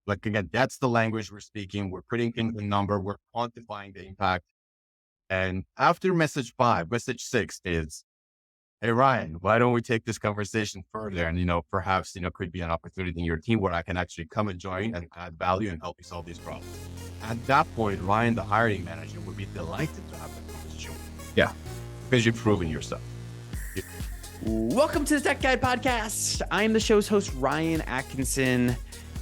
Like, again, that's the language we're speaking. We're putting in the number, we're quantifying the impact. And after message 5, message 6 is, hey, Ryan, why don't we take this conversation further? And, perhaps, could be an opportunity in your team where I can actually come and join and add value and help you solve these problems. At that point, Ryan, the hiring manager, would be delighted to have the conversation. Yeah, because you've proven yourself. Welcome to the Tech Guide podcast. I am the show's host, Ryan Atkinson.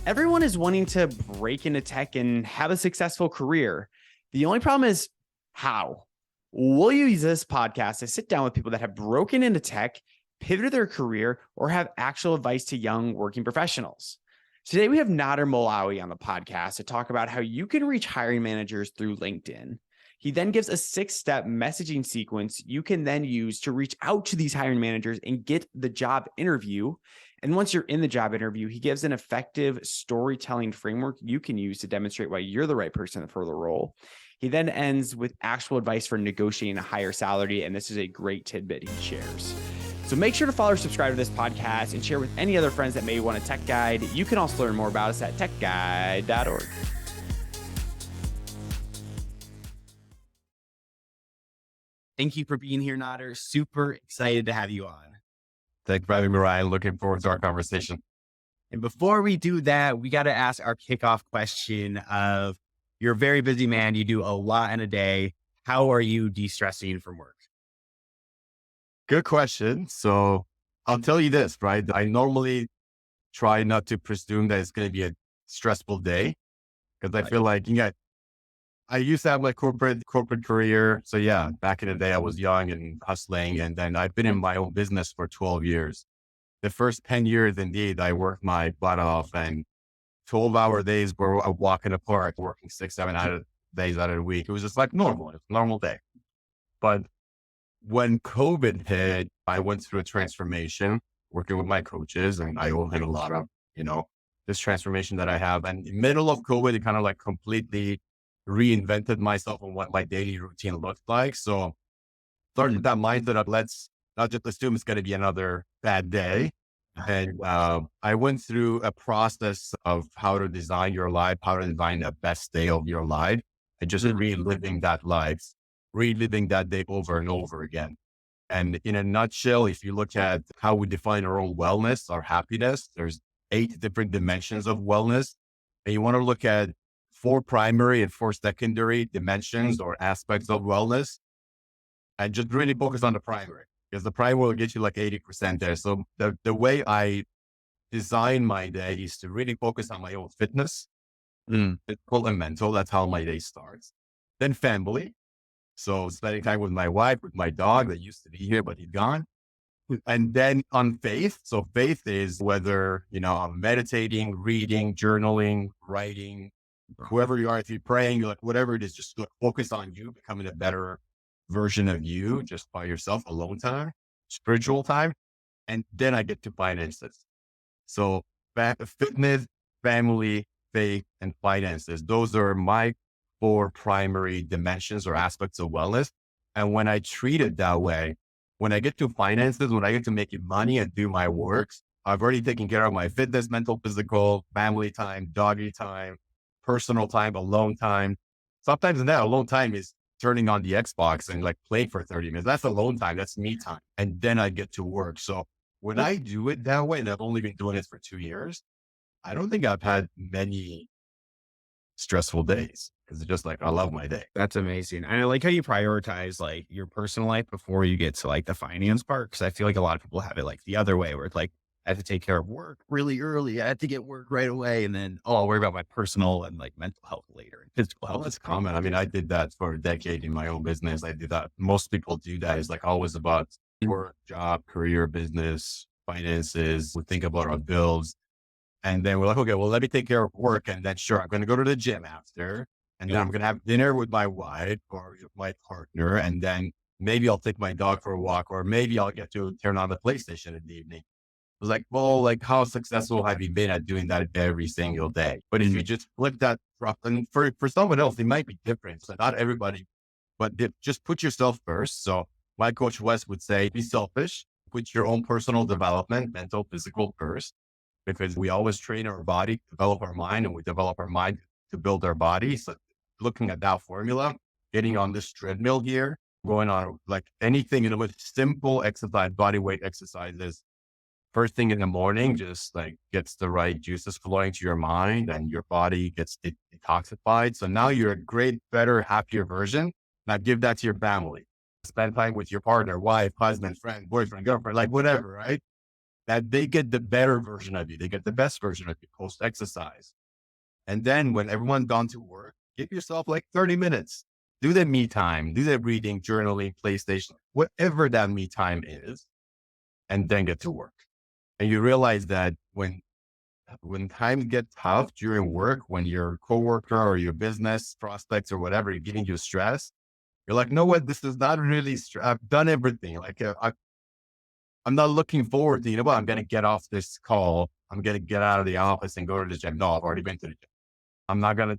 Everyone is wanting to break into tech and have a successful career. The only problem is how. We'll use this podcast to sit down with people that have broken into tech, pivoted their career, or have actual advice to young working professionals. Today, we have Nader Mowlaee on the podcast to talk about how you can reach hiring managers through LinkedIn. He then gives a 6-step messaging sequence you can then use to reach out to these hiring managers and get the job interview. And once you're in the job interview, he gives an effective storytelling framework you can use to demonstrate why you're the right person for the role. He then ends with actual advice for negotiating a higher salary, and this is a great tidbit he shares. So make sure to follow or subscribe to this podcast and share with any other friends that may want a tech guide. You can also learn more about us at techguide.org. Thank you for being here, Nader. Super excited to have you on. Thanks for having me, Ryan. Looking forward to our conversation. And before we do that, we got to ask our kickoff question of, you're a very busy man. You do a lot in a day. How are you de-stressing from work? Good question. So I'll tell you this, right? I normally try not to presume that it's going to be a stressful day because I feel like, I used to have my corporate career. So yeah, back in the day, I was young and hustling. And then I've been in my own business for 12 years. The first 10 years, indeed, I worked my butt off, and 12-hour days were a walk in the park, working 6-7 days out of the week. It was just like normal. It was a normal day. But when COVID hit, I went through a transformation working with my coaches, and I owe him a lot of, this transformation that I have. And in the middle of COVID, it kind of like completely reinvented myself on what my daily routine looked like. So started that mindset of, let's not just assume it's going to be another bad day. And I went through a process of how to design your life, how to design the best day of your life, and just reliving that life, reliving that day over and over again. And in a nutshell, if you look at how we define our own wellness, our happiness, there's 8 different dimensions of wellness. And you want to look at 4 primary and 4 secondary dimensions or aspects of wellness, and just really focus on the primary, because the primary will get you like 80% there. So the way I design my day is to really focus on my own fitness, physical and mental. That's how my day starts. Then family. So spending time with my wife, with my dog that used to be here, but he's gone. And then on faith. So faith is whether, I'm meditating, reading, journaling, writing, whoever you are, if you're praying, you're like, whatever it is, just focus on you becoming a better version of you, just by yourself, alone time, spiritual time. And then I get to finances. So fitness, family, faith, and finances. Those are my 4 primary dimensions or aspects of wellness. And when I treat it that way, when I get to finances, when I get to making money and do my works, I've already taken care of my fitness, mental, physical, family time, doggy time, personal time, alone time. Sometimes in that alone time is turning on the Xbox and like playing for 30 minutes. That's alone time. That's me time. And then I get to work. So when I do it that way, and I've only been doing it for 2 years, I don't think I've had many stressful days, because it's just like, I love my day. That's amazing. And I like how you prioritize like your personal life before you get to like the finance part. Cause I feel like a lot of people have it like the other way, where it's like, I have to take care of work really early. I have to get work right away. And then, I'll worry about my personal and like mental health later, and physical health. That's common. I mean, I did that for a decade in my own business. I did that. Most people do that. It's like always about work, job, career, business, finances. We think about our bills. And then we're like, okay, well, let me take care of work. And then sure, I'm going to go to the gym after. And then I'm going to have dinner with my wife or my partner. And then maybe I'll take my dog for a walk, or maybe I'll get to turn on the PlayStation in the evening. I was like, well, like, how successful have you been at doing that every single day? But if you just flip that, and for someone else, it might be different. So not everybody, but just put yourself first. So my coach Wes would say, be selfish, put your own personal development, mental, physical first. because we always train our body, develop our mind, and we develop our mind to build our body. So looking at that formula, getting on this treadmill here, going on like anything, with simple exercise, body weight exercises, first thing in the morning, just like gets the right juices flowing to your mind and your body gets detoxified. So now you're a great, better, happier version. Now give that to your family. Spend time with your partner, wife, husband, friend, boyfriend, girlfriend, like whatever, right? That they get the better version of you. They get the best version of you post exercise. And then when everyone's gone to work, give yourself like 30 minutes. Do the me time, do the reading, journaling, PlayStation, whatever that me time is, and then get to work. And you realize that when times get tough during work, when your coworker or your business prospects or whatever are giving you stress, you're like, no, what? This is not really. I've done everything. Like I'm not looking forward to. I'm going to get off this call. I'm going to get out of the office and go to the gym. No, I've already been to the gym. I'm not going to.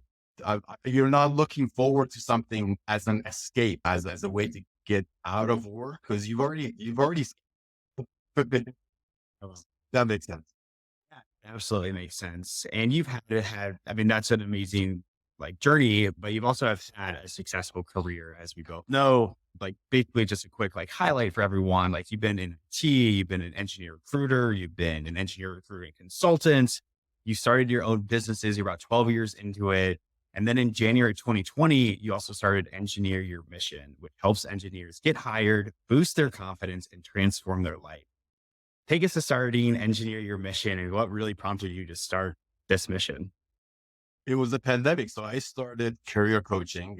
You're not looking forward to something as an escape, as a way to get out of work because you've already. That makes sense. Yeah, absolutely makes sense. And you've I mean, that's an amazing like journey, but you've also have had a successful career as we both know. Like basically just a quick like highlight for everyone. Like you've been in IT, you've been an engineer recruiter, you've been an engineer recruiting consultant, you started your own businesses, you're about 12 years into it. And then in January 2020, you also started Engineer Your Mission, which helps engineers get hired, boost their confidence, and transform their life. Take us to starting Engineer Your Mission and what really prompted you to start this mission. It was a pandemic. So I started career coaching.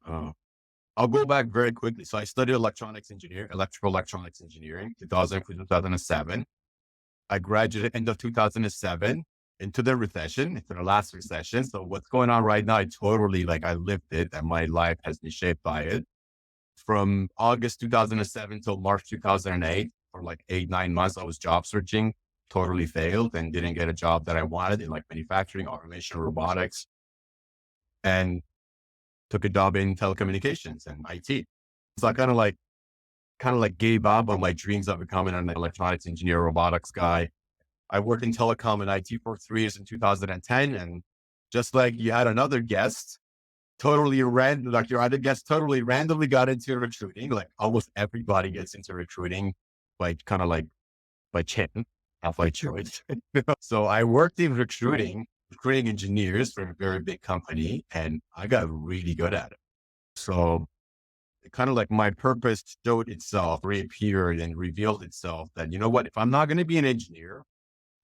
I'll go back very quickly. So I studied electrical electronics engineering, 2000 to 2007. I graduated end of 2007 into the recession, into the last recession. So what's going on right now, I lived it and my life has been shaped by it. From August 2007 till March 2008, for like 8, 9 months, I was job searching, totally failed and didn't get a job that I wanted in like manufacturing, automation, robotics, and took a job in telecommunications and IT. So I kind of like gave up on my dreams of becoming an electronics engineer, robotics guy. I worked in telecom and IT for 3 years in 2010. And just like you had another guest, totally random, like your other guest totally randomly got into recruiting. Like almost everybody gets into recruiting, like kind of like by chance, not by choice. So I worked in recruiting engineers for a very big company, and I got really good at it. So kind of like my purpose showed itself, reappeared and revealed itself that, you know what, if I'm not going to be an engineer,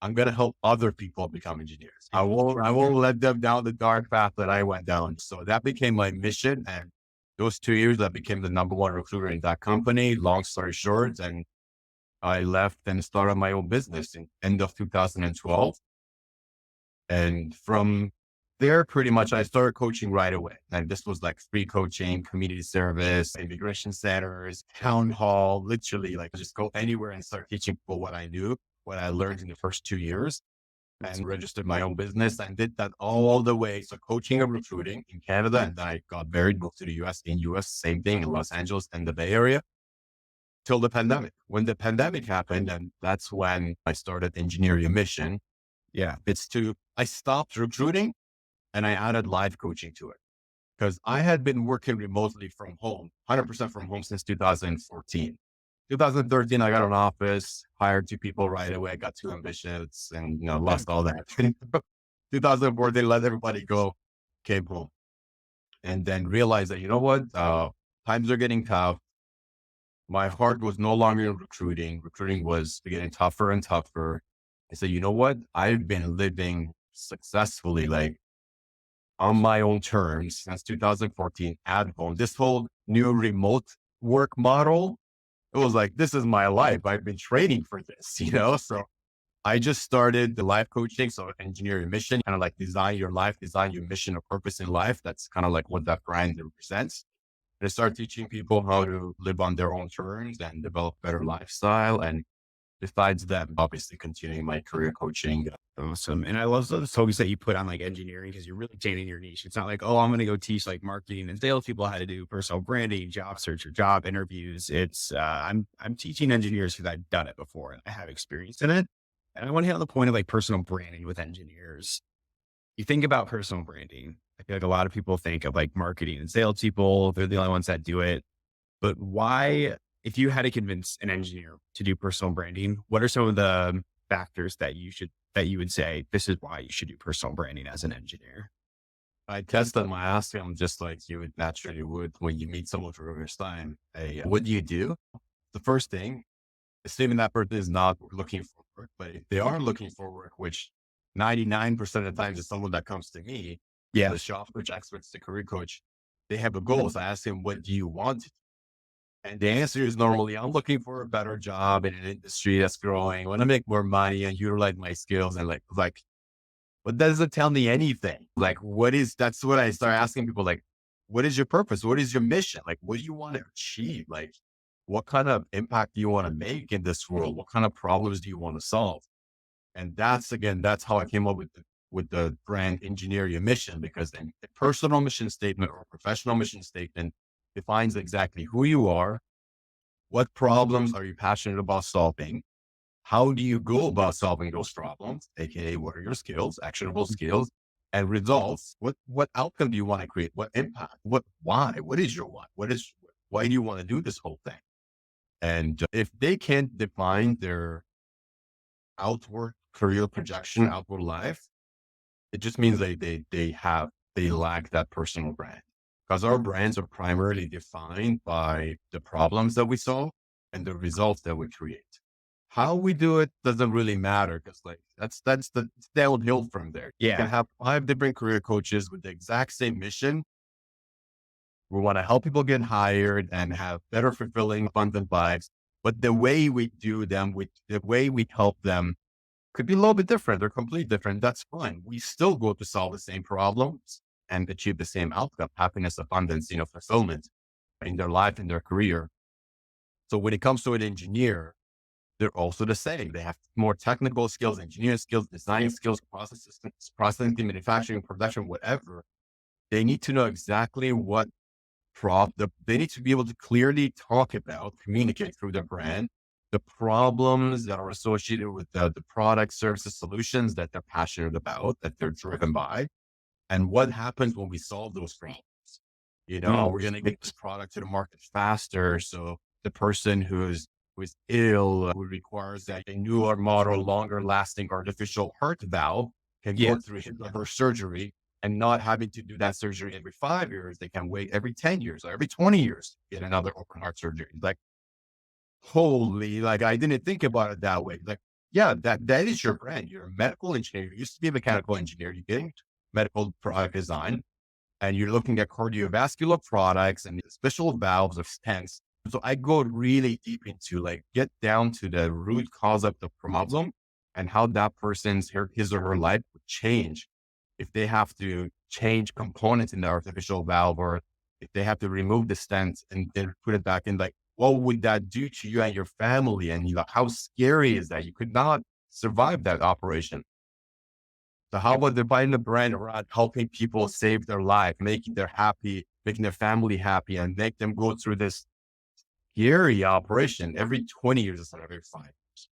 I'm going to help other people become engineers. I won't let them down the dark path that I went down. So that became my mission. And those 2 years, I became the number one recruiter in that company. Long story short, and I left and started my own business in end of 2012. And from there, pretty much I started coaching right away. And this was like free coaching, community service, immigration centers, town hall, literally like just go anywhere and start teaching people what I knew, what I learned in the first 2 years, and registered my own business and did that all the way. So coaching and recruiting in Canada. And then I got married, moved to the US, same thing in Los Angeles and the Bay Area till the pandemic. When the pandemic happened, and that's when I started Engineer Your Mission. Yeah. I stopped recruiting and I added live coaching to it because I had been working remotely from home, 100% from home since 2014. 2013, I got an office, hired 2 people right away, got 2 ambitions and, lost all that. 2014, let everybody go, came home and then realized that, you know what, times are getting tough. My heart was no longer in recruiting. Recruiting was getting tougher and tougher. I said, you know what, I've been living successfully, like on my own terms since 2014 at home. This whole new remote work model, it was like, this is my life. I've been training for this. So I just started the life coaching. So Engineer Your Mission, kind of like design your life, design your mission or purpose in life. That's kind of like what that brand represents. And I started teaching people how to live on their own terms and develop better lifestyle. And besides that, obviously continuing my career coaching. Awesome. And I love the focus that you put on like engineering because you're really taking your niche. It's not like, oh, I'm going to go teach like marketing and sales people how to do personal branding, job search or job interviews. It's I'm teaching engineers because I've done it before and I have experience in it. And I want to hit on the point of like personal branding with engineers. You think about personal branding. I feel like a lot of people think of like marketing and salespeople. They're the only ones that do it. But why, if you had to convince an engineer to do personal branding, what are some of the factors that you would say, this is why you should do personal branding as an engineer? I test them. I ask them just like you would naturally would when you meet someone for the first time. Hey, what do you do? The first thing, assuming that person is not looking for work, but if they are looking for work, which 99% of the times is someone that comes to me, Yeah. the shop coach experts, the career coach, they have a goal. So I ask them, what do you want? And the answer is normally, I'm looking for a better job in an industry that's growing. I want to make more money and utilize my skills. And like, but that doesn't tell me anything. Like, that's what I start asking people, like, what is your purpose? What is your mission? Like, what do you want to achieve? Like, what kind of impact do you want to make in this world? What kind of problems do you want to solve? And that's how I came up with the brand engineer your mission, because then a personal mission statement or a professional mission statement defines exactly who you are, what problems are you passionate about solving, how do you go about solving those problems, aka what are your skills, actionable skills and results? What outcome do you want to create? What impact? What is your why? Why do you want to do this whole thing? And if they can't define their outward career projection, outward life, it just means they lack that personal brand, because our brands are primarily defined by the problems that we solve and the results that we create. How we do it doesn't really matter, because like that's the downhill from there. You can Yeah. have 5 different career coaches with the exact same mission. We want to help people get hired and have better, fulfilling, abundant lives. But the way we do them, the way we help them could be a little bit different. They're completely different. That's fine. We still go to solve the same problems and achieve the same outcome, happiness, abundance, fulfillment in their life, in their career. So when it comes to an engineer, they're also the same. They have more technical skills, engineering skills, design skills, process systems, processing, manufacturing, production, whatever. They need to know exactly what they need to be able to clearly talk about, communicate through their brand, the problems that are associated with the product, services, solutions that they're passionate about, that they're driven by, and what happens when we solve those problems. We're going to get this product to the market faster. So the person who's ill, who requires that a newer model, longer lasting artificial heart valve can Yeah. go through his or her surgery, and not having to do that surgery every 5 years. They can wait every 10 years or every 20 years to get another open heart surgery. Like, holy, like, I didn't think about it that way. Like, yeah, that is your brand. You're a medical engineer. You used to be a mechanical engineer. You get into medical product design, and you're looking at cardiovascular products and special valves of stents. So I go really deep into like, get down to the root cause of the problem and how that his or her life would change if they have to change components in the artificial valve, or if they have to remove the stent and then put it back in. Like, what would that do to you and your family? And how scary is that? You could not survive that operation. So how about dividing the brand around helping people save their life, making their family happy, and make them go through this scary operation every 20 years instead of every 5 years?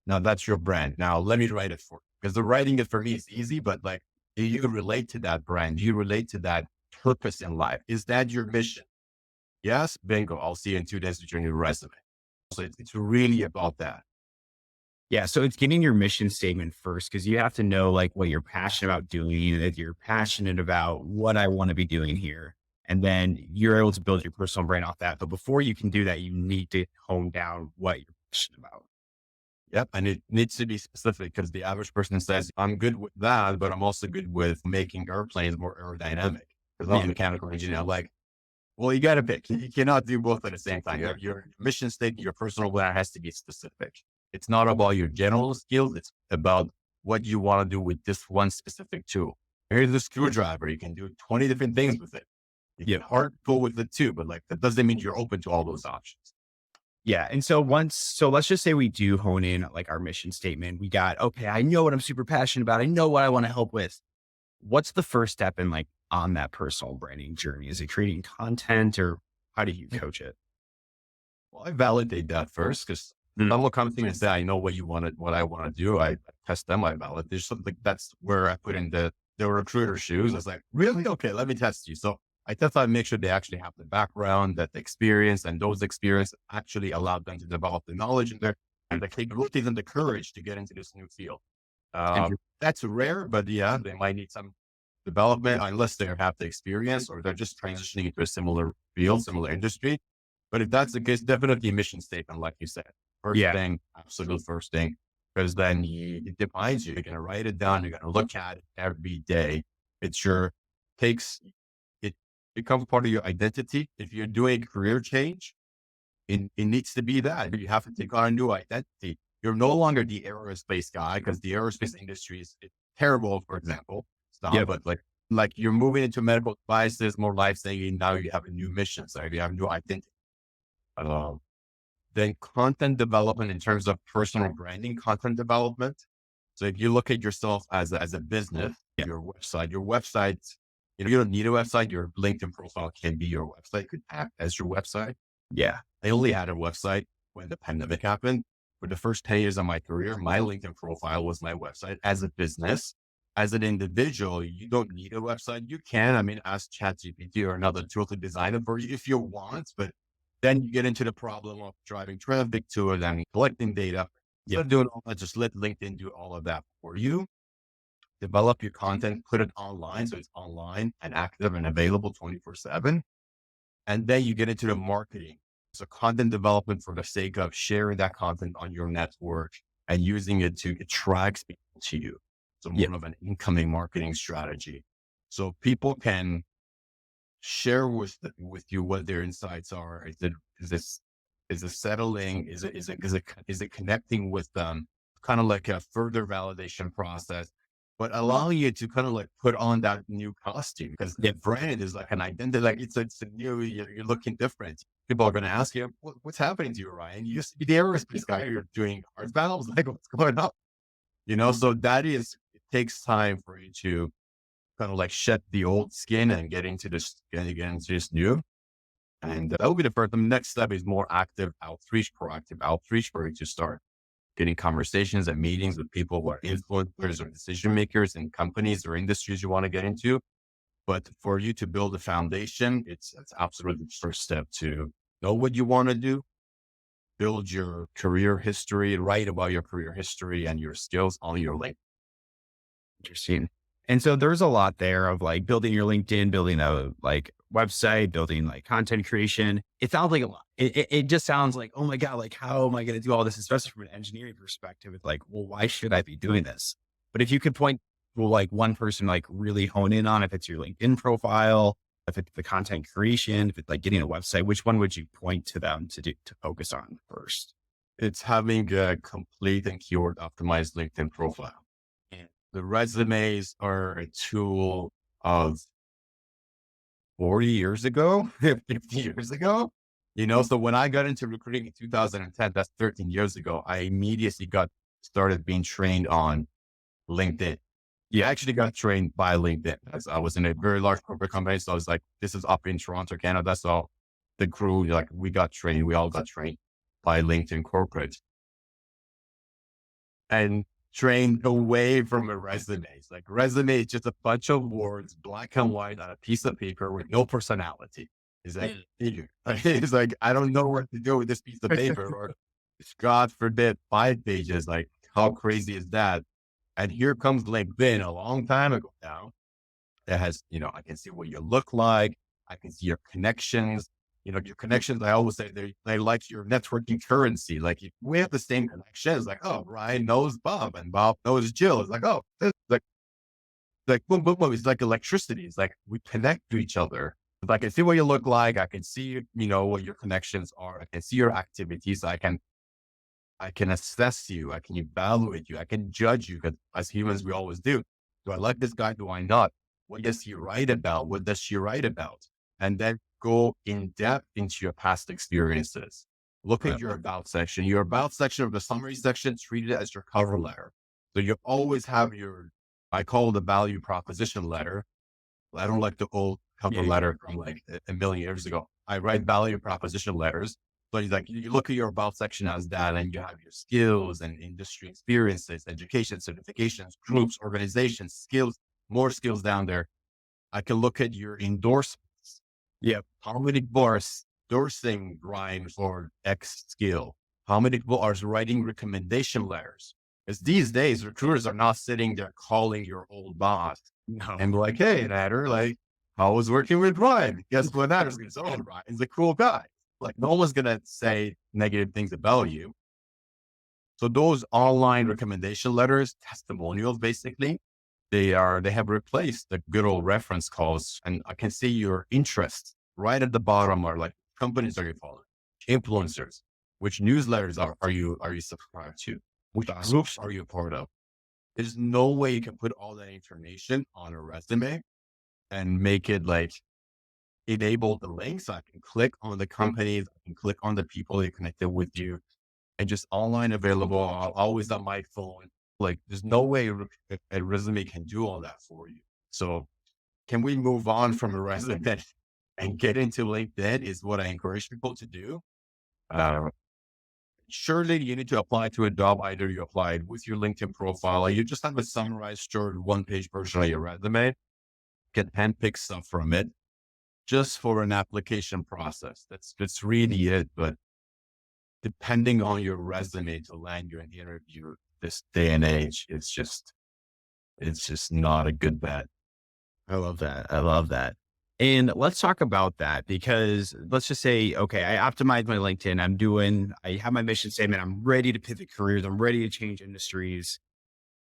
Now that's your brand. Now let me write it for you, because the writing it for me is easy, but like, do you relate to that brand? Do you relate to that purpose in life? Is that your mission? Yes, bingo. I'll see you in 2 days with your new resume. So it's really about that. Yeah. So it's getting your mission statement first, because you have to know like what you're passionate about doing, that you're passionate about what I want to be doing here. And then you're able to build your personal brand off that. But before you can do that, you need to hone down what you're passionate about. Yep. And it needs to be specific, because the average person says, I'm good with that, but I'm also good with making airplanes more aerodynamic, because I'm a mechanical engineer. I'm like, well, you got to pick. You cannot do both at the same time. Your mission statement, your personal brand has to be specific. It's not about your general skills. It's about what you want to do with this one specific tool. Here's a screwdriver. You can do 20 different things with it. You can hard go with it too, but like, that doesn't mean you're open to all those options. Yeah. And so let's just say we do hone in like our mission statement. We got, okay, I know what I'm super passionate about. I know what I want to help with. What's the first step in like on that personal branding journey? Is it creating content, or how do you coach it? Well, I validate that first, because Some will come to me and say, I know what I want to do. I test them, I validate. There's something that's where I put in the recruiter shoes. I was like, really? Okay, let me test you. So I test out, make sure they actually have the background, that the experience, and those experiences actually allowed them to develop the knowledge and the capabilities and the courage to get into this new field. That's rare, but yeah, they might need some development unless they have the experience or they're just transitioning into a similar field, similar industry. But if that's the case, definitely a mission statement, like you said. First thing, absolute first thing, because then it defines you. You're going to write it down. You're going to look at it every day. It becomes part of your identity. If you're doing a career change, it needs to be that. You have to take on a new identity. You're no longer the aerospace guy because the aerospace industry is terrible, for example. But like you're moving into medical devices, more life saving. Now you have a new mission. So you have a new identity. Then content development in terms of personal branding, content development. So if you look at yourself as a business, your website, you don't need a website. Your LinkedIn profile can be your website. It could act as your website. Yeah. I only had a website when the pandemic happened. For the first 10 years of my career, my LinkedIn profile was my website. As a business, as an individual, you don't need a website. You can, ask ChatGPT or another tool to design it for you if you want, but then you get into the problem of driving traffic to it and collecting data. Instead of doing all that, just let LinkedIn do all of that for you. Develop your content, put it online. So it's online and active and available 24/7. And then you get into the marketing. So content development for the sake of sharing that content on your network and using it to attract people to you. So more of an incoming marketing strategy. So people can share with you what their insights are. Is it settling? Is it connecting with them? Kind of like a further validation process, but allowing you to kind of like put on that new costume because the brand is like an identity. Like it's a new. You're looking different. People are going to ask you, "What's happening to you, Ryan? You used to be the aerospace guy. You're doing heart valves. Like what's going on?" So it takes time for you to kind of like shed the old skin and get into this new. And that will be the first. The next step is more proactive outreach for you to start getting conversations and meetings with people who are influencers or decision makers in companies or industries you want to get into. But for you to build a foundation, it's absolutely the first step to know what you want to do, build your career history, write about your career history and your skills on your LinkedIn. Interesting. And so there's a lot there of like building your LinkedIn, building a like website, building like content creation. It sounds like a lot. It just sounds like, oh my God, like how am I going to do all this? Especially from an engineering perspective. It's like, well, why should I be doing this? But if you could point to like one person, like really hone in on, if it's your LinkedIn profile, if it's the content creation, if it's like getting a website, which one would you point to them to focus on first? It's having a complete and keyword optimized LinkedIn profile. The resumes are a tool of 40 years ago, 50 years ago, so when I got into recruiting in 2010, that's 13 years ago, I immediately started being trained on LinkedIn. I actually got trained by LinkedIn as I was in a very large corporate company. So I was like, this is up in Toronto, Canada. So the crew, like we all got trained by LinkedIn corporate and trained away from a resume. It's like resume is just a bunch of words, black and white on a piece of paper with no personality. It's like, it's like, I don't know what to do with this piece of paper or God forbid 5 pages. Like how crazy is that? And here comes LinkedIn a long time ago now that has, I can see what you look like. I can see your connections. Your connections, I always say they like your networking currency. Like if we have the same connections, like, oh, Ryan knows Bob and Bob knows Jill. It's like, oh, this, like boom, boom, boom. It's like electricity. It's like we connect to each other. If I can see what you look like. I can see, what your connections are. I can see your activities. I can assess you. I can evaluate you. I can judge you because as humans, we always do. Do I like this guy? Do I not? What does he write about? What does she write about? And then go in depth into your past experiences. Look at your about section. Your about section of the summary section, treat it as your cover letter. So you always have I call it the value proposition letter. I don't like the old cover letter from like a million years ago. I write value proposition letters So it's like you look at your about section as that, and you have your skills and industry experiences, education, certifications, groups, organizations, skills, more skills down there. I can look at your endorsements. Yep. How many people are endorsing Ryan for X skill? How many people are writing recommendation letters? Because these days, recruiters are not sitting there calling your old boss No. and be like, hey, Nader, like, how was working with Ryan? Guess what Nader's going to say? Oh, Ryan's a cool guy. Like, no one's going to say negative things about you. So those online recommendation letters, testimonials, basically, they have replaced the good old reference calls. And I can see your interests right at the bottom are like, companies are you following? Influencers. Which newsletters are you subscribed to? Which groups are you a part of? There's no way you can put all that information on a resume and make it like enable the links. I can click on the companies, I can click on the people that connected with you, and just online available, always on my phone. Like there's no way a resume can do all that for you. So can we move on from a resume and get into LinkedIn is what I encourage people to do. Surely you need to apply to a job. Either you applied with your LinkedIn profile, or you just have a summarized short one-page version of your resume, can handpick stuff from it just for an application process. That's really it. But depending on your resume to land you an interview this day and age, it's just not a good bet. I love that. I love that. And let's talk about that because let's just say, okay, I optimize my LinkedIn. I have my mission statement. I'm ready to pivot careers. I'm ready to change industries.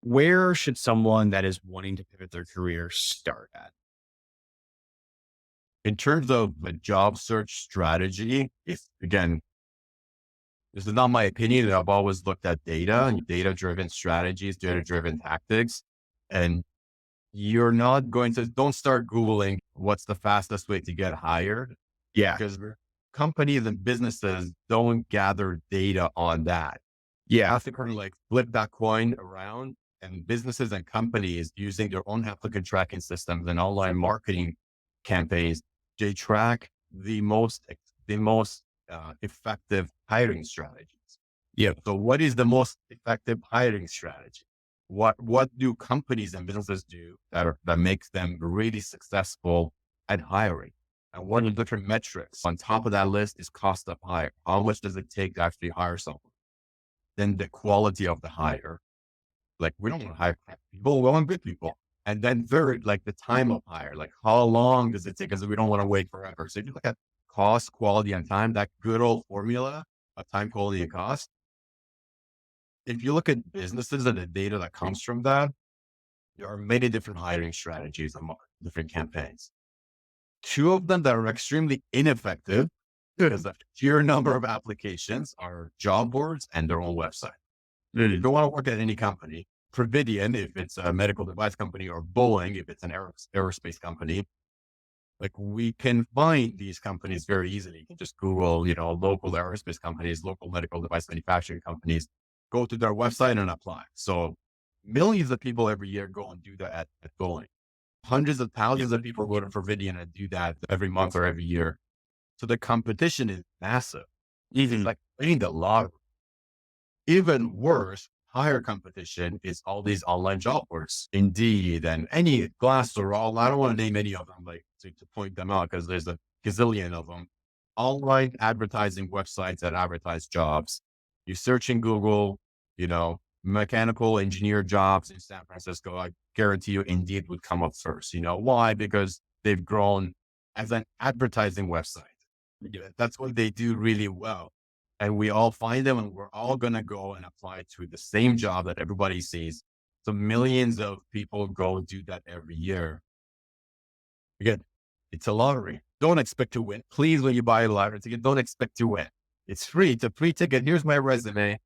Where should someone that is wanting to pivot their career start at? In terms of the job search strategy, if again, this is not my opinion. I've always looked at data and data-driven strategies, data-driven tactics, and you're not going to, don't start Googling what's the fastest way to get hired. Yeah. Because companies and businesses don't gather data on that. You Yeah. have to kind of like flip that coin around, and businesses and companies using their own applicant tracking systems and online marketing campaigns, they track the most effective hiring strategies. Yeah. So what is the most effective hiring strategy? What do companies and businesses do that makes them really successful at hiring? And what are the different metrics? On top of that list is cost of hire. How much does it take to actually hire someone? Then the quality of the hire. Like we don't want to hire crap people, we want good people. And then third, like the time of hire, like how long does it take? Because we don't want to wait forever. So if you look at cost, quality, and time, that good old formula of time, quality, and cost. If you look at businesses and the data that comes from that, there are many different hiring strategies and different campaigns. Two of them that are extremely ineffective because the sheer number of applications are job boards and their own website. If you want to work at any company, Providian, if it's a medical device company, or Boeing, if it's an aerospace company, like we can find these companies very easily. You can just Google, local aerospace companies, local medical device manufacturing companies, go to their website and apply. So millions of people every year go and do that at Boeing. Hundreds of thousands of people go to Providian and do that every month or every year. So the competition is massive. It's like winning the lottery. Even worse, higher competition is all these online job boards, Indeed, and any Glassdoor. I don't want to name any of them, like to point them out because there's a gazillion of them. Online advertising websites that advertise jobs. You search in Google, mechanical engineer jobs in San Francisco. I guarantee you, Indeed would come up first. Why? Because they've grown as an advertising website. That's what they do really well. And we all find them, and we're all going to go and apply to the same job that everybody sees. So millions of people go do that every year. Again, it's a lottery. Don't expect to win. Please, when you buy a lottery ticket, don't expect to win. It's free. It's a free ticket. Here's my resume.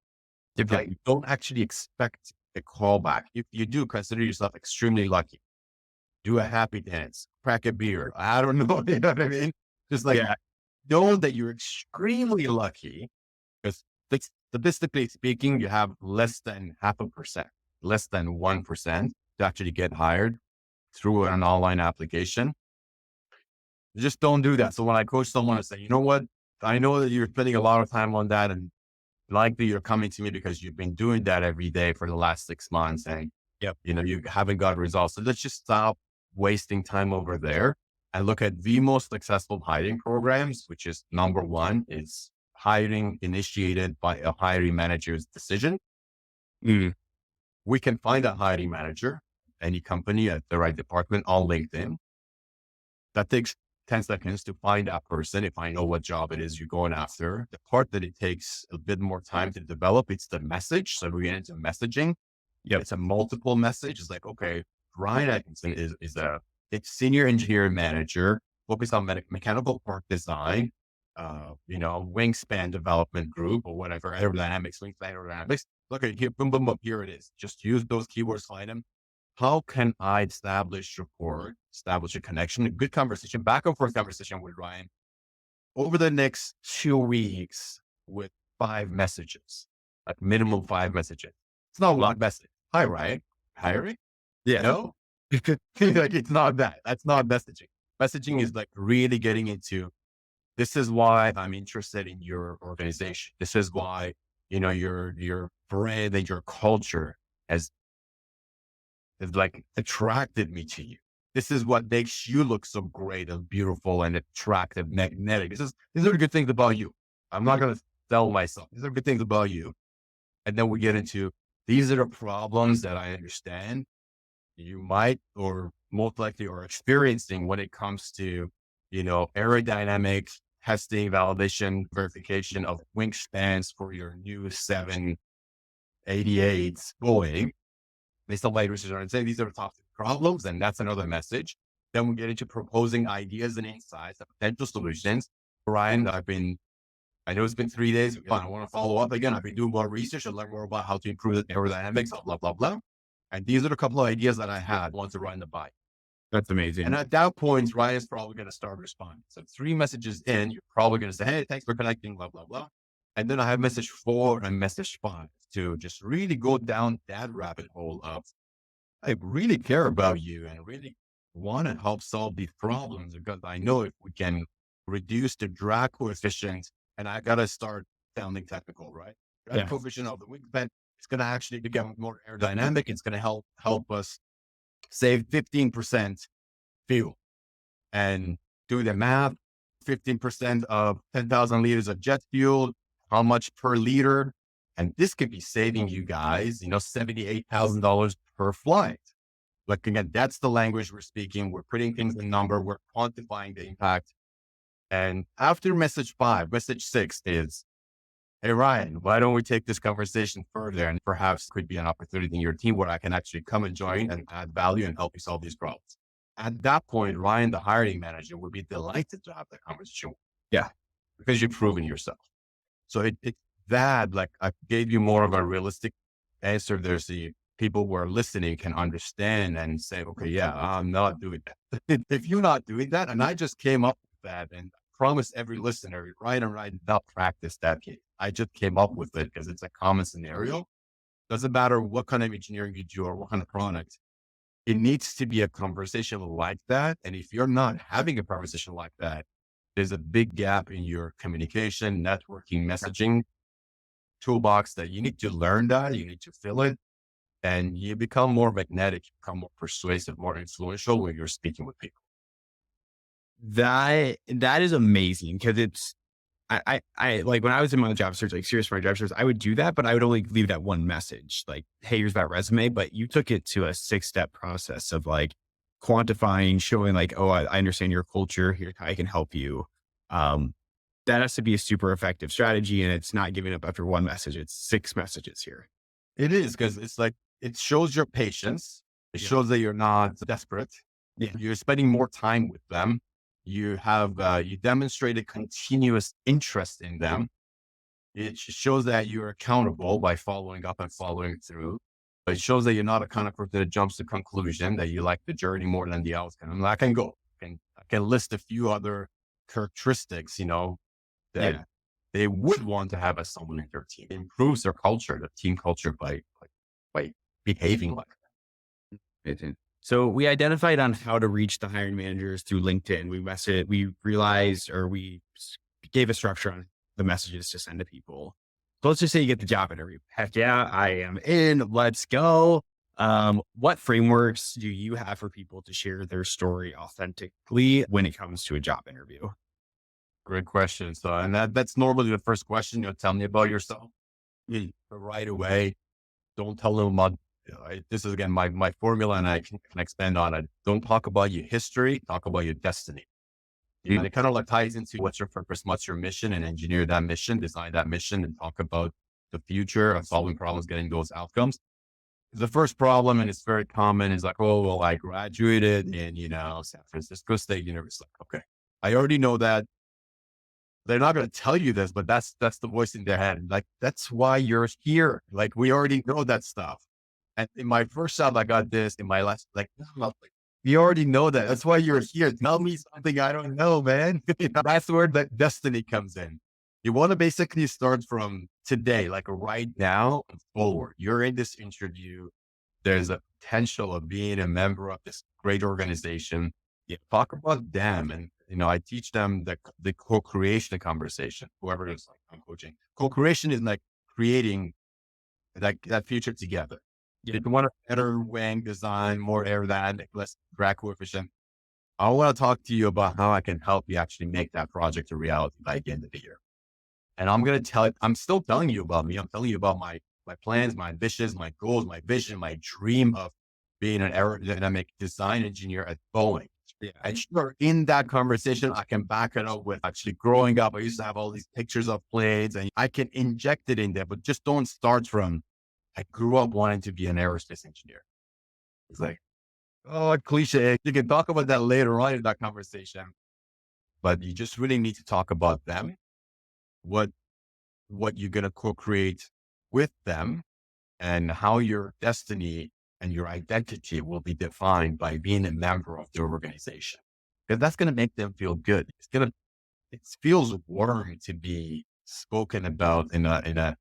You don't actually expect a callback. If you do, consider yourself extremely lucky. Do a happy dance, crack a beer. I don't know. You know what I mean? Just like know that you're extremely lucky. Because statistically speaking, you have less than 0.5%, less than 1% to actually get hired through an online application. You just don't do that. So when I coach someone and say, you know what, I know that you're spending a lot of time on that, and likely you're coming to me because you've been doing that every day for the last 6 months, and Yep. you haven't got results. So let's just stop wasting time over there and look at the most successful hiring programs, which is number one is hiring initiated by a hiring manager's decision. Mm. We can find a hiring manager, any company at the right department on LinkedIn. That takes 10 seconds to find that person. If I know what job it is you're going after, the part that it takes a bit more time to develop, it's the message. So we get into messaging. Yep. It's a multiple message. It's like, okay, Ryan Atkinson is a senior engineer manager focused on mechanical part design, wingspan development group or whatever, aerodynamics, wingspan aerodynamics. Look at here, boom, boom, boom, here it is. Just use those keywords, find them. How can I establish rapport, establish a connection, a good conversation, back and forth conversation with Ryan over the next 2 weeks with 5 messages, like minimum 5 messages. It's not one message. Hi, Ryan. Hiring? Yeah. No, like it's not that. That's not messaging. Messaging is like really getting into, this is why I'm interested in your organization. This is why, your brand and your culture has like attracted me to you. This is what makes you look so great and beautiful and attractive, magnetic. These are the good things about you. I'm not going to sell myself. These are good things about you. And then we get into, these are the problems that I understand you might or most likely are experiencing when it comes to, aerodynamics, testing, validation, verification of wingspans for your new 788s Boeing. Based on my research, and say these are the top problems, and that's another message. Then we get into proposing ideas and insights and potential solutions. Ryan, I know it's been 3 days. I want to follow up again. I've been doing more research and learn more about how to improve the aerodynamics, blah, blah, blah. And these are a couple of ideas that I had once to run the bike. That's amazing. And at that point, Ryan's probably going to start responding. So 3 messages in, you're probably going to say, hey, thanks for connecting, blah, blah, blah. And then I have message 4 and message 5 to just really go down that rabbit hole of, I really care about you and really want to help solve these problems because I know if we can reduce the drag coefficient, and I got to start sounding technical, right? Drag coefficient of the wingspan, it's going to actually become more aerodynamic. It's going to help us save 15% fuel. And do the math, 15% of 10,000 liters of jet fuel, how much per liter? And this could be saving you guys, $78,000 per flight. Like again, that's the language we're speaking. We're putting things in number. We're quantifying the impact. And after message 5, message 6 is, hey, Ryan, why don't we take this conversation further? And perhaps could be an opportunity in your team where I can actually come and join and add value and help you solve these problems. At that point, Ryan, the hiring manager, would be delighted to have that conversation. Yeah. Because you've proven yourself. So it's that, like, I gave you more of a realistic answer. There's the people who are listening can understand and say, okay, yeah, I'm not doing that. If you're not doing that, and I just came up with that and promise every listener, Ryan and I did not practice that. I just came up with it because it's a common scenario. Doesn't matter what kind of engineering you do or what kind of product. It needs to be a conversation like that. And if you're not having a conversation like that, there's a big gap in your communication, networking, messaging toolbox that you need to learn that, you need to fill it, and you become more magnetic, you become more persuasive, more influential when you're speaking with people. That is amazing because I like when I was in my job search, like serious for my job search, I would do that, but I would only leave that one message, like, hey, here's that resume. But you took it to a 6-step process of like quantifying, showing like, oh, I understand your culture. Here, I can help you. That has to be a super effective strategy, and it's not giving up after one message. It's 6 messages here. It is because it's like, it shows your patience. It shows that you're not desperate. Yeah. You're spending more time with them. You have, you demonstrated continuous interest in them. It shows that you're accountable by following up and following through. But it shows that you're not a kind of person that jumps to conclusion, that you like the journey more than the outcome. I can go, I can list a few other characteristics, that they would want to have as someone in their team. It improves their culture, the team culture by behaving like that. So we identified on how to reach the hiring managers through LinkedIn. We realized, or we gave a structure on the messages to send to people. So let's just say you get the job interview. Heck yeah, I am in. Let's go. What frameworks do you have for people to share their story authentically when it comes to a job interview? Great question. So, and that's normally the first question. Tell me about yourself. Right away. Don't tell them about, this is again, my formula, and I can expand on it. Don't talk about your history, talk about your destiny. And it kind of like ties into what's your purpose, what's your mission, and engineer that mission, design that mission, and talk about the future of solving problems, getting those outcomes. The first problem, and it's very common, is like, oh, well, I graduated in, San Francisco State University. Like, okay, I already know that. They're not going to tell you this, but that's the voice in their head. Like, that's why you're here. Like, we already know that stuff. And in my first job, I got this. In my last, like, no, like, you already know that. That's why you're here. Tell me something I don't know, man. That's where that destiny comes in. You want to basically start from today, like right now and forward. You're in this interview. There's a potential of being a member of this great organization. You talk about them, and I teach them the co-creation conversation. Whoever it is, like I'm coaching, co-creation is like creating that future together. Yeah. If you want a better wing design, more aerodynamic, less drag coefficient, I want to talk to you about how I can help you actually make that project a reality by the end of the year. And I'm still telling you about me. I'm telling you about my plans, my ambitions, my goals, my vision, my dream of being an aerodynamic design engineer at Boeing. Yeah. And sure, in that conversation, I can back it up with actually growing up. I used to have all these pictures of planes, and I can inject it in there, but just don't start from, I grew up wanting to be an aerospace engineer. It's like, oh, cliche. You can talk about that later on in that conversation, but you just really need to talk about them, what you're going to co-create with them, and how your destiny and your identity will be defined by being a member of the organization. Because that's going to make them feel good. It feels warm to be spoken about in a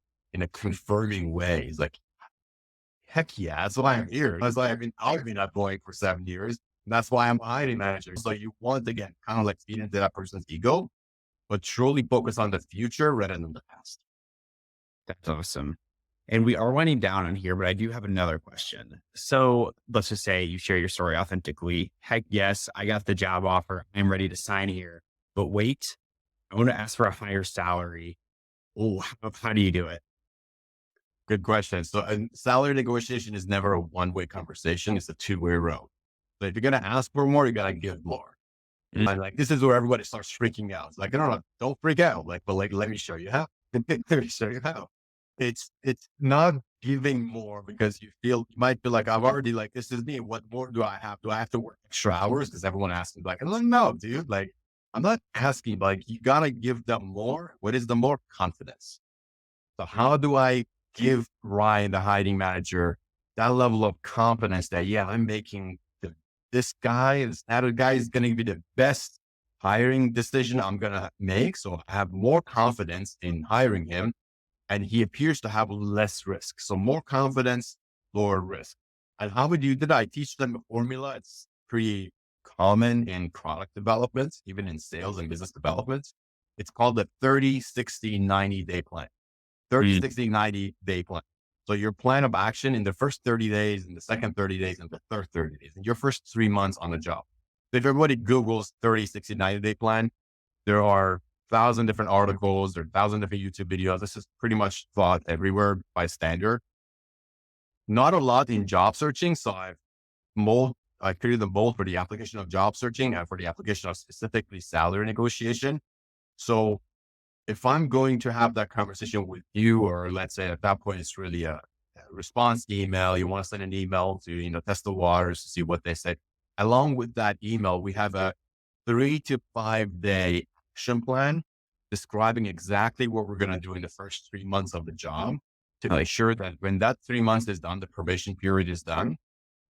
confirming way. It's like, heck yeah, that's why I'm here. That's why I've been at Boeing for 7 years. And that's why I'm a hiring manager. So you want, again, kind of like feed into that person's ego, but truly focus on the future rather than the past. That's awesome. And we are winding down on here, but I do have another question. So let's just say you share your story authentically. Heck yes, I got the job offer. I'm ready to sign here. But wait, I want to ask for a higher salary. Oh, how do you do it? Good question. So a salary negotiation is never a one-way conversation. It's a two-way road. So if you're going to ask for more, you got to give more. Mm. And like, this is where everybody starts freaking out. It's like, no, don't freak out. Like, but like, let me show you how. Let me show you how. It's not giving more because you might feel like, I've already, like, this is me. What more do I have? Do I have to work extra hours? Because everyone asks me, like, I'm like, no, dude, like, I'm not asking, like, you got to give them more. What is the more? Confidence. So how do I give Ryan, the hiring manager, that level of confidence that, yeah, I'm making this other guy is going to be the best hiring decision I'm going to make. So I have more confidence in hiring him, and he appears to have less risk. So more confidence, lower risk. And how would you do that? I teach them a formula. It's pretty common in product development, even in sales and business development. It's called the 30, 60, 90 day plan. 30, 60, 90 day plan. So your plan of action in the first 30 days, in the second 30 days, and the third 30 days, in your first 3 months on the job. So if everybody Googles 30, 60, 90 day plan, there are 1,000 different articles, there are 1,000 different YouTube videos. This is pretty much taught everywhere by standard. Not a lot in job searching. So I created the mold for the application of job searching and for the application of specifically salary negotiation. So if I'm going to have that conversation with you, or let's say at that point, it's really a response email, you want to send an email to, test the waters to see what they said. Along with that email, we have a 3 to 5 day action plan describing exactly what we're going to do in the first 3 months of the job to make sure that when that 3 months is done, the probation period is done,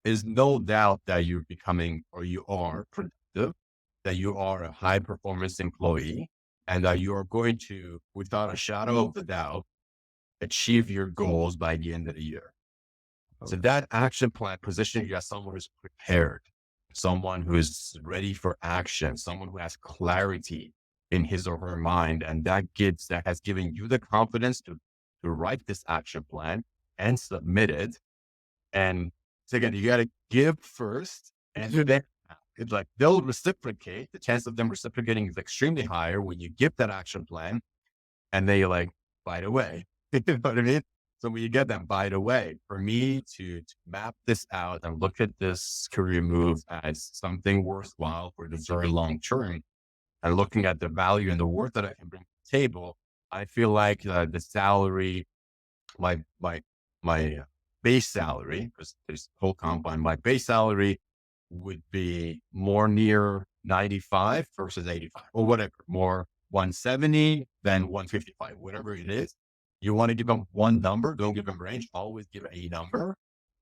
there's no doubt that you're becoming, or you are productive, that you are a high performance employee, and that you are going to, without a shadow of a doubt, achieve your goals by the end of the year. So that action plan positions you as someone who's prepared, someone who is ready for action, someone who has clarity in his or her mind. And that has given you the confidence to write this action plan and submit it. And so again, you got to give first, and then it's like they'll reciprocate. The chance of them reciprocating is extremely higher when you give that action plan and they like bite away. You know what I mean? So when you get that bite away, for me to map this out and look at this career move as something worthwhile for the very long term, and looking at the value and the worth that I can bring to the table, I feel like the salary, my my my base salary, because there's whole compound, my base salary would be more near 95 versus 85 or whatever, more 170 than 155, whatever it is. You want to give them one number, don't give them range, always give a number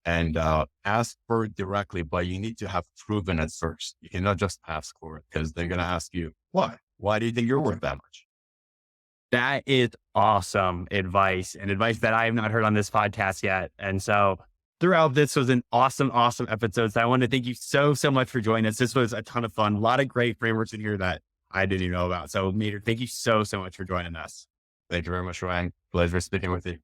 and ask for it directly, but you need to have proven it first. You cannot just ask for it because they're going to ask you, why? Why do you think you're worth that much? That is awesome advice, and advice that I have not heard on this podcast yet. And so throughout this was an awesome episode. So I want to thank you so much for joining us. This was a ton of fun. A lot of great frameworks in here that I didn't even know about. So Nader, thank you so much for joining us. Thank you very much, Ryan. Pleasure speaking with you.